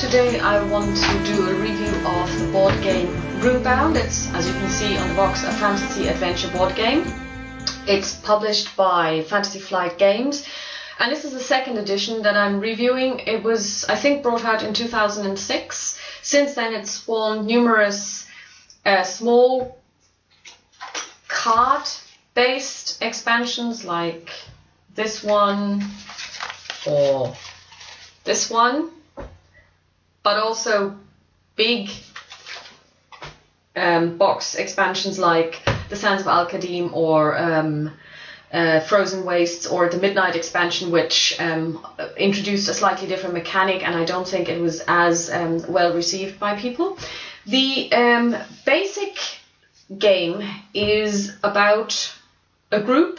Today I want to do a review of the board game Runebound. It's, as you can see on the box, a fantasy adventure board game. It's published by Fantasy Flight Games, and this is the second edition that I'm reviewing. It was, I think, brought out in 2006. Since then it's spawned numerous small card-based expansions like this one or this one, but also big box expansions like the Sands of Al-Qadim or Frozen Wastes, or the Midnight expansion, which introduced a slightly different mechanic, and I don't think it was as well received by people. The basic game is about a group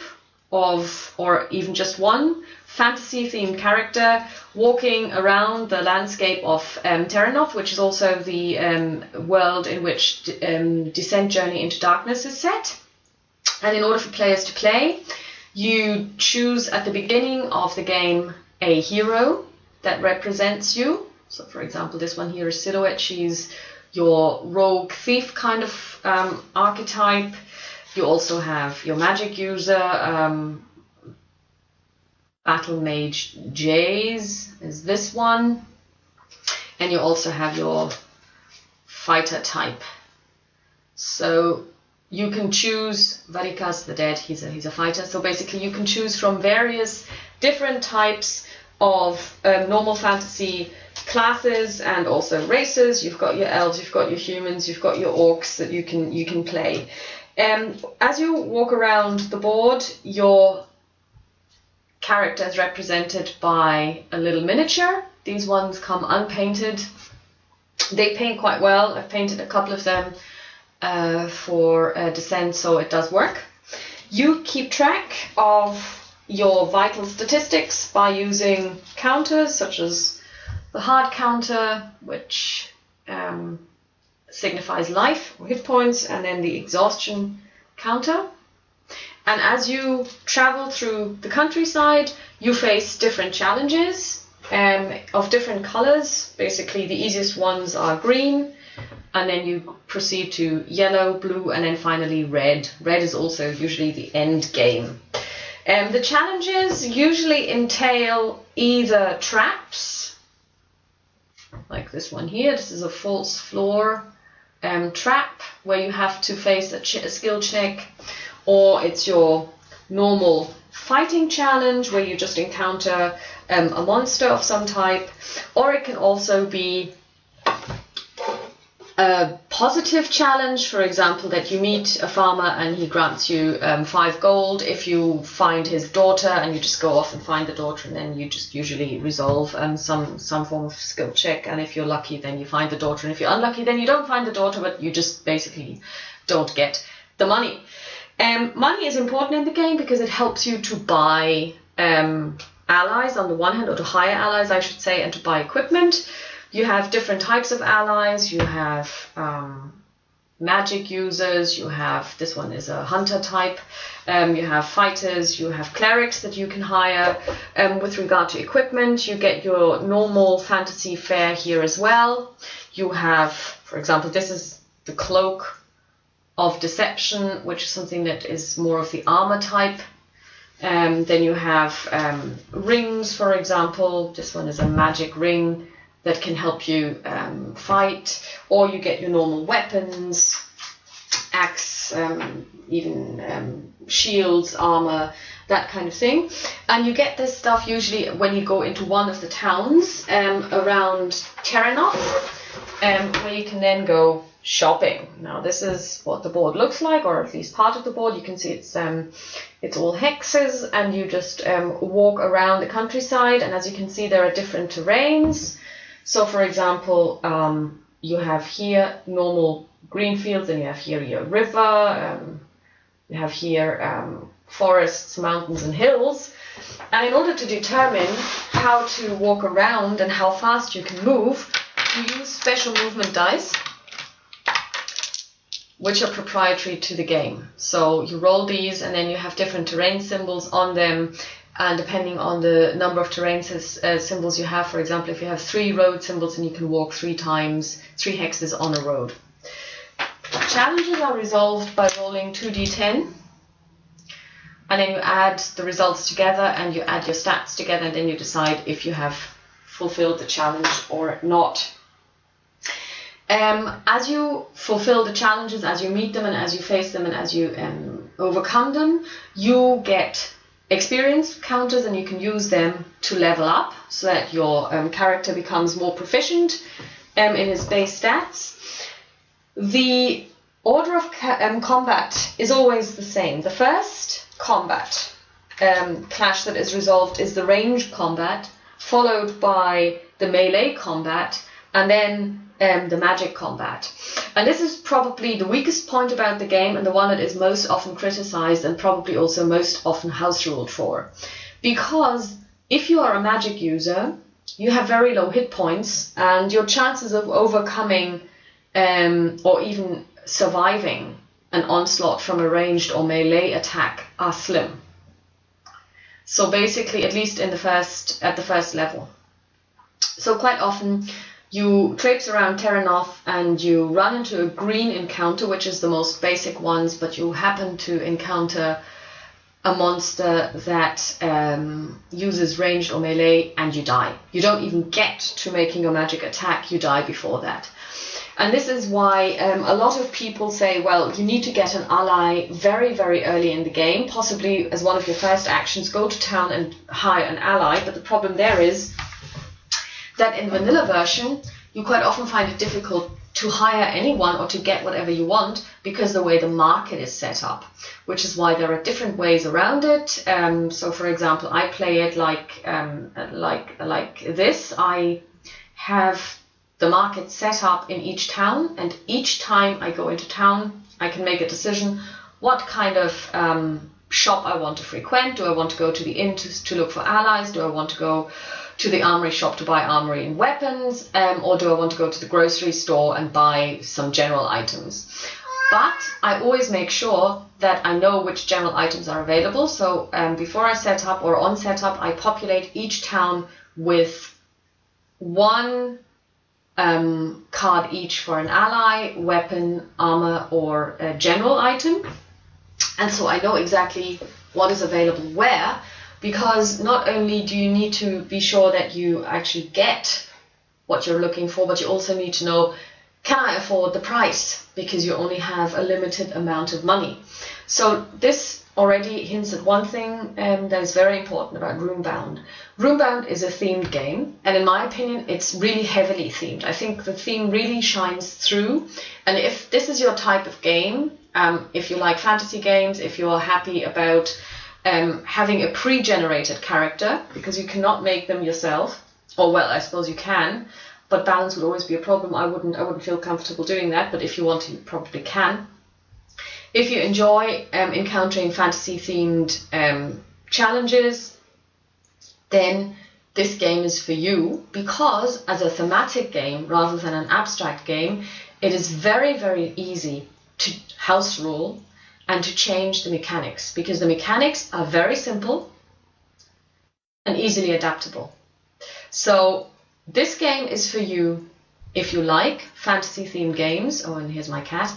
of, or even just one, fantasy-themed character walking around the landscape of Terranov, which is also the world in which Descent Journey into Darkness is set. And in order for players to play, you choose at the beginning of the game a hero that represents you. So, for example, this one here is Silhouette. She's your rogue thief kind of archetype. You also have your magic user, Battle Mage Jays is this one, and you also have your fighter type. So you can choose Varikas the Dead. He's a fighter. So basically, you can choose from various different types of normal fantasy classes and also races. You've got your elves, you've got your humans, you've got your orcs that you can play. As you walk around the board, your character is represented by a little miniature. These ones come unpainted. They paint quite well. I've painted a couple of them for Descent, so it does work. You keep track of your vital statistics by using counters such as the hard counter, which signifies life or hit points, and then the exhaustion counter. And as you travel through the countryside, you face different challenges of different colors. Basically, the easiest ones are green, and then you proceed to yellow, blue, and then finally red. Red is also usually the end game. The challenges usually entail either traps, like this one here. This is a false floor trap where you have to face a skill check, or it's your normal fighting challenge where you just encounter a monster of some type, or it can also be a positive challenge, for example, that you meet a farmer and he grants you 5 gold if you find his daughter, and you just go off and find the daughter, and then you just usually resolve some form of skill check, and if you're lucky then you find the daughter, and if you're unlucky then you don't find the daughter, but you just basically don't get the money. Money is important in the game because it helps you to buy allies on the one hand, or to hire allies I should say, and to buy equipment. You have different types of allies. You have magic users, you have, this one is a hunter type, you have fighters, you have clerics that you can hire. With regard to equipment, you get your normal fantasy fare here as well. You have, for example, this is the cloak of deception, which is something that is more of the armor type. Then you have rings, for example. This one is a magic ring that can help you fight, or you get your normal weapons, axe, even shields, armor, that kind of thing. And you get this stuff usually when you go into one of the towns around Terranov, where you can then go shopping. Now this is what the board looks like, or at least part of the board. You can see it's all hexes, and you just walk around the countryside, and as you can see there are different terrains. So for example, you have here normal green fields, and you have here your river, you have here forests, mountains and hills. And in order to determine how to walk around and how fast you can move, you use special movement dice, which are proprietary to the game. So you roll these, and then you have different terrain symbols on them, and depending on the number of terrain symbols you have, for example, if you have 3 road symbols, then you can walk 3 times, 3 hexes on a road. Challenges are resolved by rolling 2d10, and then you add the results together and you add your stats together, and then you decide if you have fulfilled the challenge or not. As you fulfill the challenges, as you meet them and as you face them and as you overcome them, you get experience counters, and you can use them to level up so that your character becomes more proficient in his base stats. The order of combat is always the same. The first combat clash that is resolved is the ranged combat, followed by the melee combat, and then the magic combat. And this is probably the weakest point about the game, and the one that is most often criticized and probably also most often house ruled for. Because if you are a magic user, you have very low hit points, and your chances of overcoming or even surviving an onslaught from a ranged or melee attack are slim. So basically, at least at the first level. So quite often you traipse around Terranoth and you run into a green encounter, which is the most basic ones, but you happen to encounter a monster that uses ranged or melee, and you die. You don't even get to making your magic attack, you die before that. And this is why a lot of people say, well, you need to get an ally very, very early in the game, possibly as one of your first actions, go to town and hire an ally. But the problem there is that in the vanilla version, you quite often find it difficult to hire anyone or to get whatever you want because the way the market is set up, which is why there are different ways around it. So, for example, I play it like this. I have the market set up in each town, and each time I go into town, I can make a decision what kind of shop I want to frequent. Do I want to go to the inn to look for allies? Do I want to go to the armory shop to buy armory and weapons? Or do I want to go to the grocery store and buy some general items? But I always make sure that I know which general items are available. So before I set up or on setup, I populate each town with 1 card each for an ally, weapon, armor, or a general item. And so I know exactly what is available where, because not only do you need to be sure that you actually get what you're looking for, but you also need to know, can I afford the price? Because you only have a limited amount of money. So this already hints at one thing that is very important about Runebound. Runebound is a themed game, and in my opinion, it's really heavily themed. I think the theme really shines through, and if this is your type of game, if you like fantasy games, if you're happy about having a pre-generated character, because you cannot make them yourself, or well, I suppose you can, but balance would always be a problem. I wouldn't feel comfortable doing that, but if you want to, you probably can. If you enjoy encountering fantasy-themed challenges, then this game is for you, because as a thematic game rather than an abstract game, it is very, very easy to house rule and to change the mechanics, because the mechanics are very simple and easily adaptable. So this game is for you if you like fantasy-themed games. Oh, and here's my cat.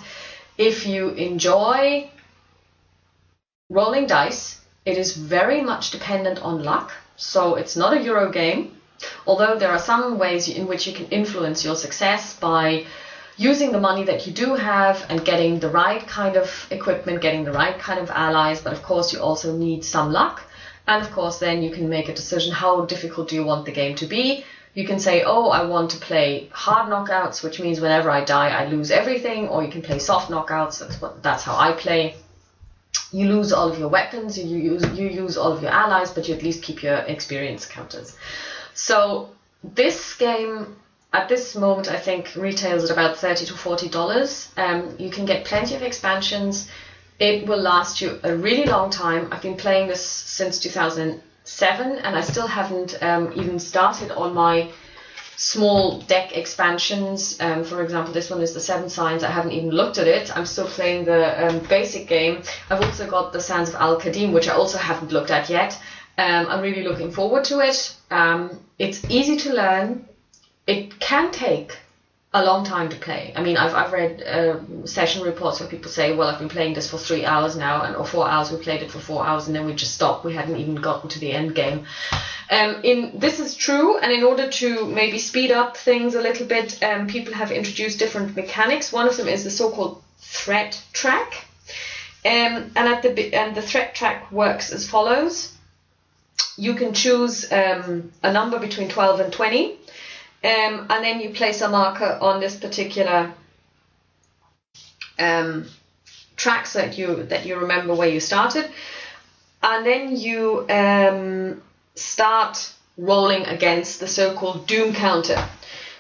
If you enjoy rolling dice, it is very much dependent on luck. So it's not a Euro game, although there are some ways in which you can influence your success by using the money that you do have and getting the right kind of equipment, getting the right kind of allies. But of course, you also need some luck. And of course, then you can make a decision, how difficult do you want the game to be? You can say, oh, I want to play hard knockouts, which means whenever I die, I lose everything. Or you can play soft knockouts. That's how I play. You lose all of your weapons, you use all of your allies, but you at least keep your experience counters. So this game, at this moment, I think retails at about $30 to $40. You can get plenty of expansions. It will last you a really long time. I've been playing this since 2007, and I still haven't even started on my small deck expansions. For example, this one is the 7 Signs. I haven't even looked at it. I'm still playing the basic game. I've also got the Sands of Al-Qadim, which I also haven't looked at yet. I'm really looking forward to it. It's easy to learn. It can take a long time to play. I mean, I've read session reports where people say, well, I've been playing this for 3 hours now, or 4 hours. We played it for 4 hours and then we just stopped. We hadn't even gotten to the end game. This is true, and in order to maybe speed up things a little bit, people have introduced different mechanics. One of them is the so-called threat track, and the threat track works as follows. You can choose a number between 12 and 20, and then you place a marker on this particular track so that you remember where you started, and then you start rolling against the so-called doom counter.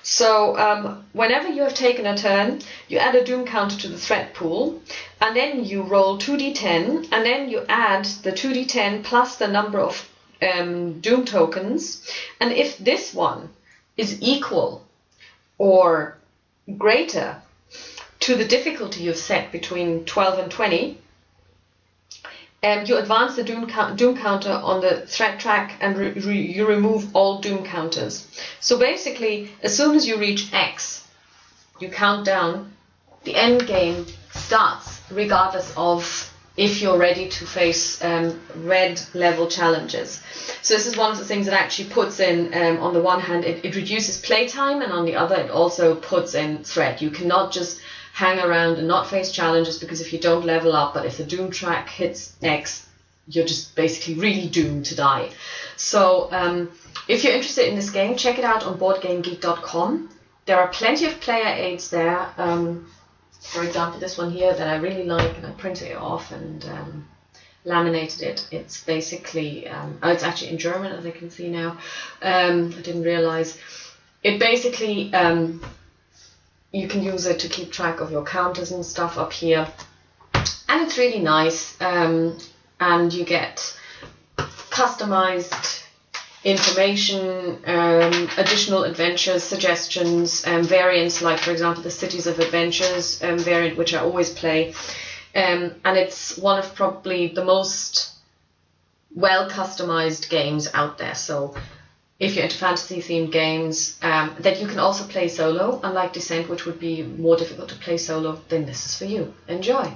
So whenever you have taken a turn, you add a doom counter to the threat pool, and then you roll 2d10, and then you add the 2d10 plus the number of doom tokens, and if this one is equal or greater to the difficulty you've set between 12 and 20, you advance the doom counter on the threat track, and you remove all doom counters. So basically, as soon as you reach X, you count down, the end game starts, regardless of if you're ready to face red level challenges. So this is one of the things that actually puts in, on the one hand, it reduces playtime, and on the other, it also puts in threat. You cannot just hang around and not face challenges, because if you don't level up, but if the doom track hits X, you're just basically really doomed to die. So if you're interested in this game, check it out on boardgamegeek.com. There are plenty of player aids there. For example, this one here that I really like, and I printed it off and laminated it. It's basically, it's actually in German, as I can see now. I didn't realize. It basically, you can use it to keep track of your counters and stuff up here. And it's really nice. And you get customized information, additional adventures, suggestions, variants, like for example the Cities of Adventures variant, which I always play, and it's one of probably the most well customized games out there. So if you're into fantasy themed games that you can also play solo, unlike Descent, which would be more difficult to play solo, then this is for you. Enjoy!